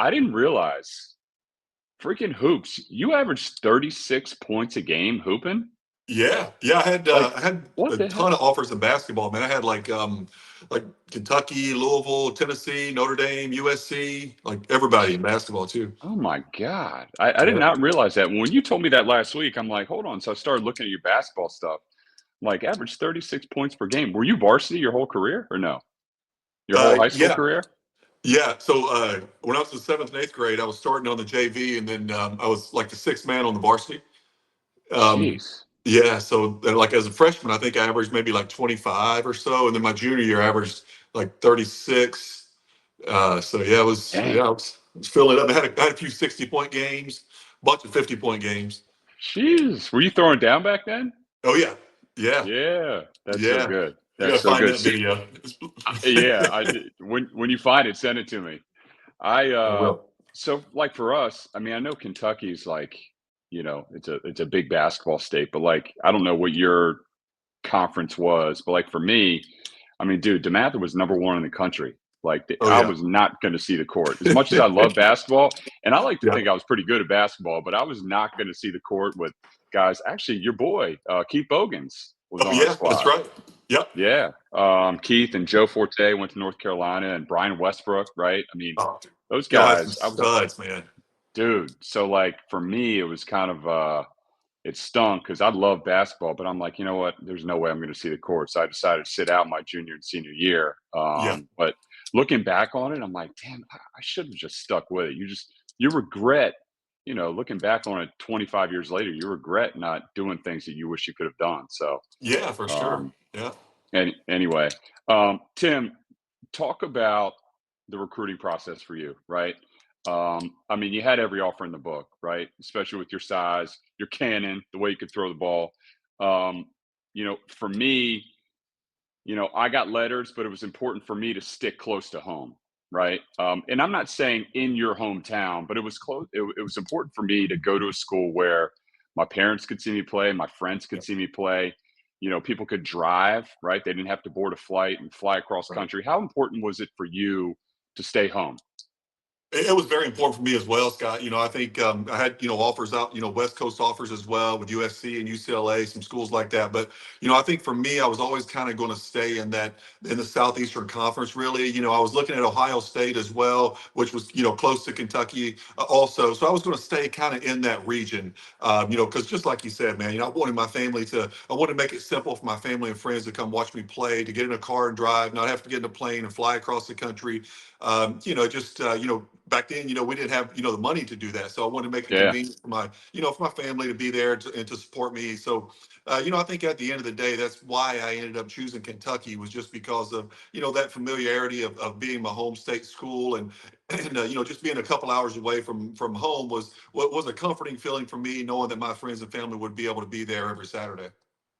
I didn't realize freaking hoops. You averaged 36 points a game hooping? Yeah, yeah. Like, I had what a the ton heck? of offers in basketball, man. I had like Kentucky, Louisville, Tennessee, Notre Dame, USC, like everybody in basketball too. Oh my God. I did Yeah. not realize that. When you told me that last week, I'm like, hold on. So I started looking at your basketball stuff. I'm like, average 36 points per game. Were you varsity your whole career or no? Your whole high school Yeah, career? yeah. So when I was in seventh and eighth grade, I was starting on the JV, and then I was like the sixth man on the varsity. Um, Jeez. yeah, so like as a freshman, I think I averaged maybe like 25 or so, and then my junior year I averaged like 36. So yeah, Dang. I was filling it up. I had a few 60-point games, bunch of 50-point games. Jeez. Were you throwing down back then? Oh yeah, yeah, Yeah. That's so yeah. good. I That's gotta so find good. that See, video. yeah, I did. When you find it, send it to me. I I will. so like for us, I mean, I know Kentucky's like, it's a big basketball state, but like I don't know what your conference was, but like for me, I mean, dude, DeMatha was number one in the country. Like Oh I yeah, was not going to see the court as much as I love basketball, and I like to yeah. think I was pretty good at basketball, but I was not going to see the court with guys. Actually, your boy Keith Bogans was Oh on our yeah, that's squad. right. Yep. Yeah, Keith and Joe Forte went to North Carolina, and Brian Westbrook, right? I mean, Oh, dude. those Y'all had some guys. I was like, studs, man. dude. So like for me, it was kind of it stunk because I love basketball, but I'm like, you know what? There's no way I'm going to see the court. So I decided to sit out my junior and senior year. Yeah. But looking back on it, I'm like, damn, I should have just stuck with it. You regret, looking back on it 25 years later, you regret not doing things that you wish you could have done. So, Yeah, for sure. um, Yeah. anyway, Tim, talk about the recruiting process for you, right? I mean, you had every offer in the book, right? Especially with your size, your cannon, the way you could throw the ball. Um, for me, I got letters, but it was important for me to stick close to home, right? And I'm not saying in your hometown, but it was close. It was important for me to go to a school where my parents could see me play, my friends could Yeah. see me play. People could drive, right? They didn't have to board a flight and fly across Right. country. How important was it for you to stay home? It was very important for me as well, Scott. I think I had offers out, West Coast offers as well with USC and UCLA, some schools like that. But I think for me, I was always kind of going to stay in the Southeastern Conference. Really, I was looking at Ohio State as well, which was close to Kentucky also. So I was going to stay kind of in that region, because just like you said, man, I wanted to make it simple for my family and friends to come watch me play, to get in a car and drive, not have to get in a plane and fly across the country. Just back then, we didn't have the money to do that, so I wanted to make it Yeah, convenient for my family to be there and to support me. So, I think at the end of the day, that's why I ended up choosing Kentucky, was just because of that familiarity of being my home state school, and just being a couple hours away from home was a comforting feeling for me, knowing that my friends and family would be able to be there every Saturday.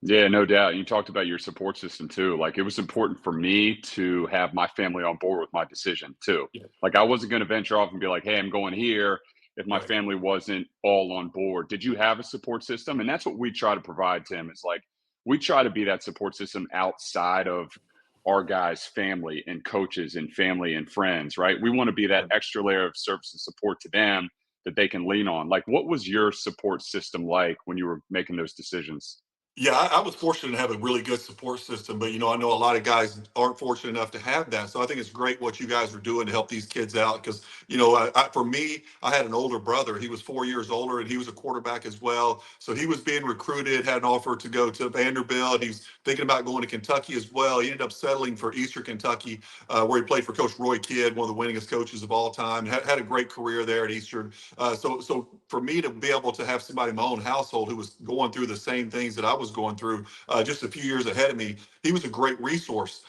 yeah, no doubt. You talked about your support system too. Like it was important for me to have my family on board with my decision too. Yeah. Like I wasn't going to venture off and be like, "Hey, I'm going here," if my Right. family wasn't all on board. Did you have a support system? And that's what we try to provide, Tim. Is like we try to be that support system outside of our guys' family and coaches and family and friends, right? We want to be that extra layer of service and support to them that they can lean on. Like, what was your support system like when you were making those decisions? Yeah, I was fortunate to have a really good support system, but I know a lot of guys aren't fortunate enough to have that. So I think it's great what you guys are doing to help these kids out. Because for me, I had an older brother. He was 4 years older, and he was a quarterback as well. So he was being recruited, had an offer to go to Vanderbilt. He was thinking about going to Kentucky as well. He ended up settling for Eastern Kentucky, where he played for Coach Roy Kidd, one of the winningest coaches of all time. Had a great career there at Eastern. So for me to be able to have somebody in my own household who was going through the same things that I was going through, just a few years ahead of me, he was a great resource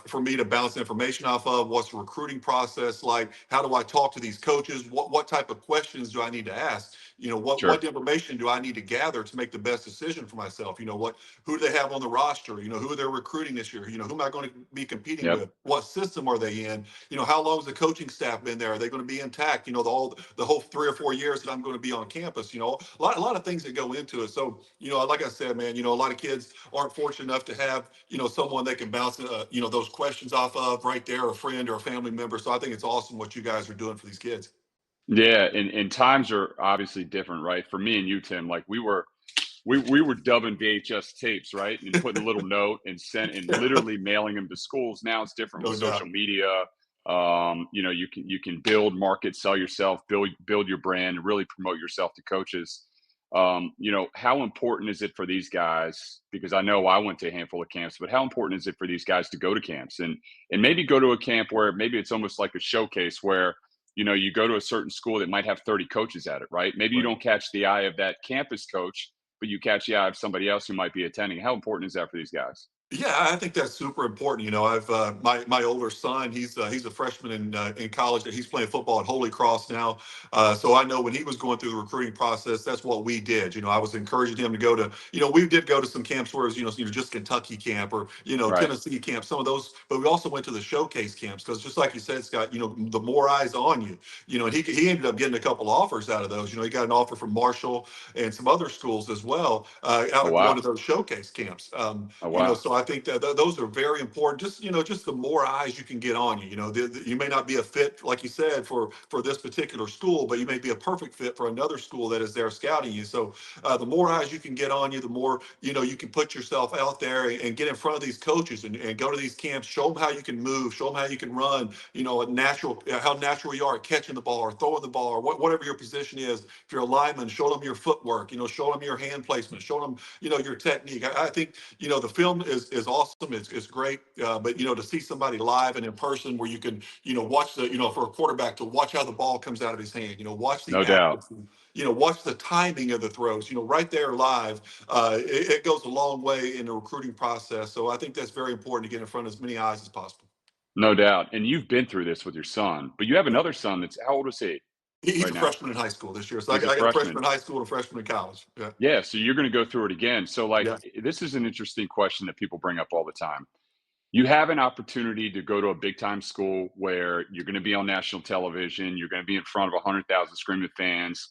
for me to bounce information off of. What's the recruiting process like? How do I talk to these coaches? What type of questions do I need to ask? What Sure. information do I need to gather to make the best decision for myself? Who do they have on the roster? Who they're recruiting this year? Who am I going to be competing Yep. with? What system are they in? How long has the coaching staff been there? Are they going to be intact? The whole 3 or 4 years that I'm going to be on campus. A lot of things that go into it. So, like I said, man, a lot of kids aren't fortunate enough to have, someone they can bounce, those questions off of right there, a friend or a family member. So I think it's awesome what you guys are doing for these kids. Yeah, and times are obviously different, right? For me and you, Tim, like we were dubbing VHS tapes, right? And putting a little note and sent and literally mailing them to schools. Now it's different with No social doubt. media. You can build, market, sell yourself, build your brand, and really promote yourself to coaches. How important is it for these guys? Because I know I went to a handful of camps, but how important is it for these guys to go to camps and maybe go to a camp where maybe it's almost like a showcase where you go to a certain school that might have 30 coaches at it, right? Maybe you Right. don't catch the eye of that campus coach, but you catch the eye of somebody else who might be attending. How important is that for these guys? Yeah, I think that's super important. I've my older son. He's a freshman in college. He's playing football at Holy Cross now. So I know when he was going through the recruiting process, that's what we did. I was encouraging him to go to. We did go to some camps where it was just Kentucky camp or Right. Tennessee camp. Some of those, but we also went to the showcase camps because just like you said, Scott. The more eyes on you. And he ended up getting a couple offers out of those. He got an offer from Marshall and some other schools as well out Oh of going to wow. those showcase camps. Oh wow. So I think that those are very important. Just the more eyes you can get on you. You may not be a fit, like you said, for this particular school, but you may be a perfect fit for another school that is there scouting you. So the more eyes you can get on you, the more you can put yourself out there and get in front of these coaches and go to these camps. Show them how you can move. Show them how you can run. How natural you are at catching the ball or throwing the ball or whatever your position is. If you're a lineman, show them your footwork. Show them your hand placement. Show them your technique. I think the film is awesome. It's great. But to see somebody live and in person where you can watch for a quarterback to watch how the ball comes out of his hand, watch the No doubt. accuracy, watch the timing of the throws, right there live. It goes a long way in the recruiting process. So I think that's very important to get in front of as many eyes as possible. No doubt. And you've been through this with your son, but you have Yeah. another son that's how old is he He's right a now? freshman in high school this year. So I He's a got, I got a freshman. freshman in high school and a freshman in college. Yeah. Yeah, so you're going to go through it again. So like Yeah. this is an interesting question that people bring up all the time. You have an opportunity to go to a big time school where you're going to be on national television, you're going to be in front of 100,000 screaming fans,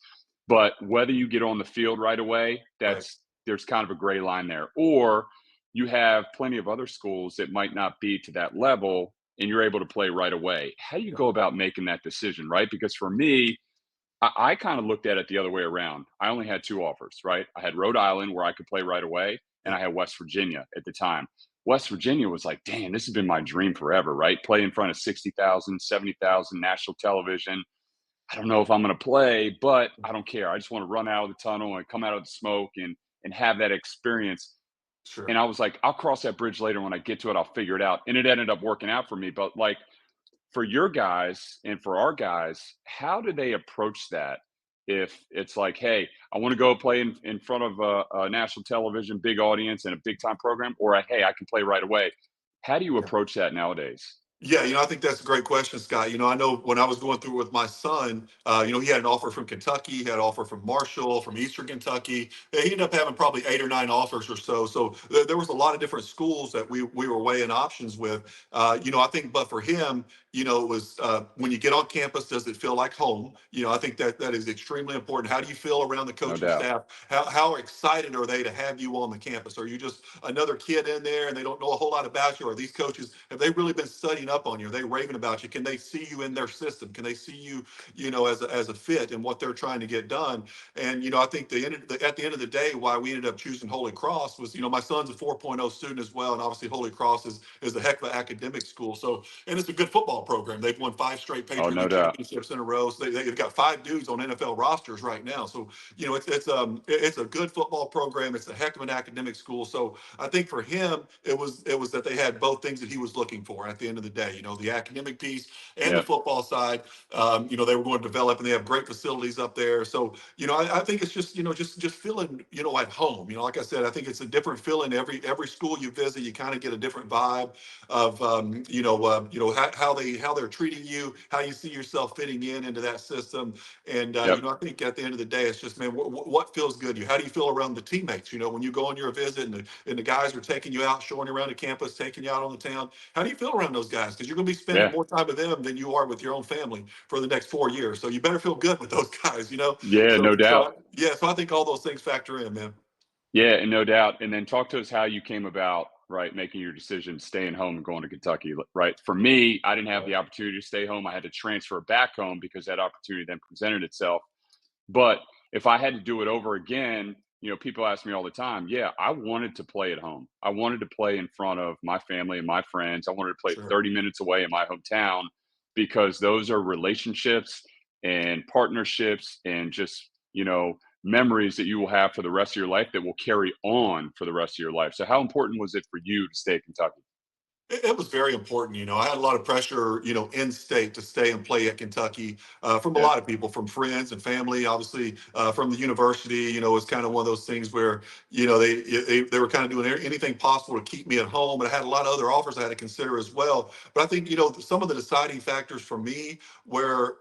but whether you get on the field right away, Right. there's kind of a gray line there. Or you have plenty of other schools that might not be to that level and you're able to play right away. How do you Yeah. go about making that decision, right? Because for me, I kind of looked at it the other way around. I only had two offers, right? I had Rhode Island where I could play right away, and Yeah. I had West Virginia at the time. West Virginia was like, damn, this has been my dream forever, right? Play in front of 60,000, 70,000 national television. I don't know if I'm going to play, but I don't care. I just want to run out of the tunnel and come out of the smoke and have that experience. Sure. And I was like, I'll cross that bridge later when I get to it. I'll figure it out. And it ended up working out for me. But like for your guys and for our guys, how do they approach that? If it's like, hey, I want to go play in front of a national television, big audience, and a big time program, or hey, I can play right away. How do you Yeah. approach that nowadays? Yeah, I think that's a great question, Scott. I know when I was going through with my son, he had an offer from Kentucky, he had an offer from Marshall, from Eastern Kentucky. He ended up having probably 8 or 9 offers or so. So there was a lot of different schools that we were weighing options with. I think, but for him, it was when you get on campus, does it feel like home? I think that is extremely important. How do you feel around the No coaching doubt. staff? How excited are they to have you on the campus? Are you just another kid in there and they don't know a whole lot about you? Are these coaches, have they really been studying up on you? Are they raving about you? Can they see you in their system? Can they see you, as a fit in what they're trying to get done? And, I think at the end of the day, why we ended up choosing Holy Cross was, my son's a 4.0 student as well. And obviously Holy Cross is a heck of an academic school. So, and it's a good football program. They've won 5 straight Oh, Patriot no League doubt. championships in a row. So they've got 5 dudes on NFL rosters right now. So, it's a good football program. It's a heck of an academic school. So I think for him, it was that they had both things that he was looking for at the end of the day. The academic piece and the Yep. football side. They were going to develop, and they have great facilities up there. So I think it's just feeling at home. Like I said, I think it's a different feeling every school you visit. You kind of get a different vibe of how they're treating you, how you see yourself fitting into that system. And Yep. I think at the end of the day, it's just, man, what feels good to you? How do you feel around the teammates? When you go on your visit and the guys are taking you out, showing you around the campus, taking you out on the town. How do you feel around those guys? Because you're going to be spending Yeah. more time with them than you are with your own family for the next 4 years. So you better feel good with those guys. Yeah. So No doubt. yeah, so I think all those things factor in, man. Yeah, and no doubt. And then talk to us how you came about right, making your decision, staying home and going to Kentucky, right? For me, I didn't have Right. the opportunity to stay home. I had to transfer back home because that opportunity then presented itself. But if I had to do it over again, people ask me all the time, yeah, I wanted to play at home. I wanted to play in front of my family and my friends. I wanted to play Sure. 30 minutes away in my hometown because those are relationships and partnerships and just, memories that you will have for the rest of your life that will carry on for the rest of your life. So how important was it for you to stay at Kentucky? It was very important. I had a lot of pressure, in state to stay and play at Kentucky from a Yeah. lot of people, from friends and family, obviously from the university. It was kind of one of those things where, they were kind of doing anything possible to keep me at home. And I had a lot of other offers I had to consider as well. But I think, some of the deciding factors for me were,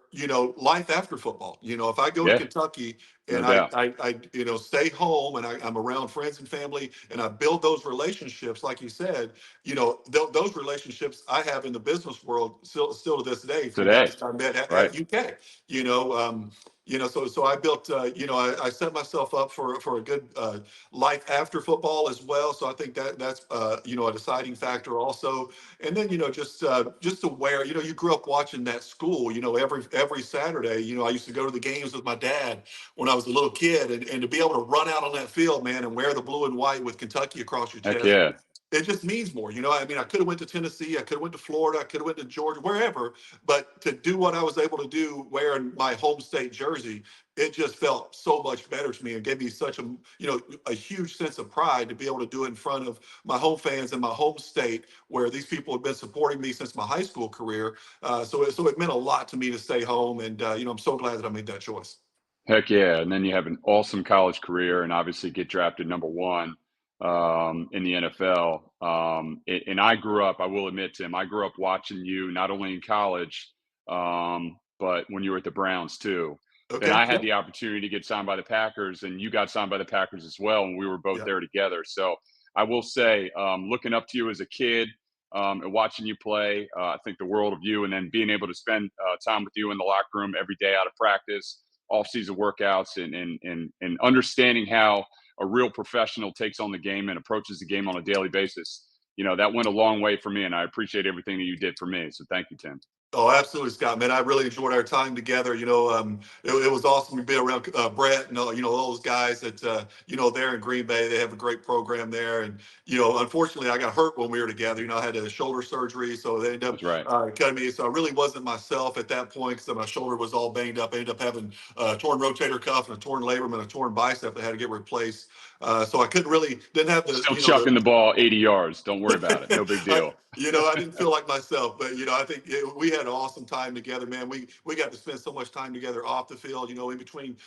life after football. If I go to Yeah. Kentucky No and doubt. stay home and I'm around friends and family and I build those relationships, like you said, those relationships I have in the business world still to this day from Today. guys that I met Right. at UK. You know, so I built, I set myself up for a good life after football as well. So I think that's a deciding factor also. And then just to wear, you grew up watching that school, every Saturday. I used to go to the games with my dad when I was a little kid, and to be able to run out on that field, man, and wear the blue and white with Kentucky across your Heck chest, yeah. it just means more. I mean, I could have went to Tennessee, I could have went to Florida, I could have went to Georgia, wherever, but to do what I was able to do wearing my home state jersey, it just felt so much better to me and gave me such a huge sense of pride to be able to do it in front of my home fans in my home state where these people have been supporting me since my high school career. So it meant a lot to me to stay home, and I'm so glad that I made that choice. Heck yeah. And then you have an awesome college career and obviously get drafted number one in the NFL. And I grew up, I will admit, Tim, I grew up watching you not only in college, but when you were at the Browns too. And Okay. I had Yep. the opportunity to get signed by the Packers, and you got signed by the Packers as well. And we were both Yep. there together. So I will say, looking up to you as a kid, and watching you play, I think the world of you, and then being able to spend time with you in the locker room every day out of practice, off-season workouts, and understanding how a real professional takes on the game and approaches the game on a daily basis. That went a long way for me, and I appreciate everything that you did for me. So thank you, Tim. Oh, absolutely, Scott, man. I really enjoyed our time together. It was awesome to be around Brett and all those guys that there in Green Bay. They have a great program there, and unfortunately, I got hurt when we were together. I had a shoulder surgery, so they ended up That's right. cutting me. So I really wasn't myself at that point because my shoulder was all banged up. I ended up having a torn rotator cuff and a torn labrum and a torn bicep that had to get replaced. So I couldn't really didn't have the Still the chucking the ball 80 yards. Don't worry about it. No big I, deal. I didn't feel like myself, but I think we had an awesome time together, man. We got to spend so much time together off the field, in between,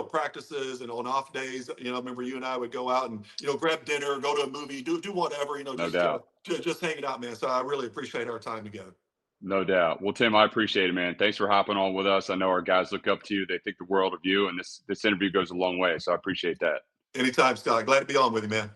practices and on off days. I remember you and I would go out and grab dinner, go to a movie, do whatever, No doubt. just hanging out, man. So I really appreciate our time together. No doubt. Well, Tim, I appreciate it, man. Thanks for hopping on with us. I know our guys look up to you. They think the world of you, and this interview goes a long way. So I appreciate that. Anytime, Scott. Glad to be on with you, man.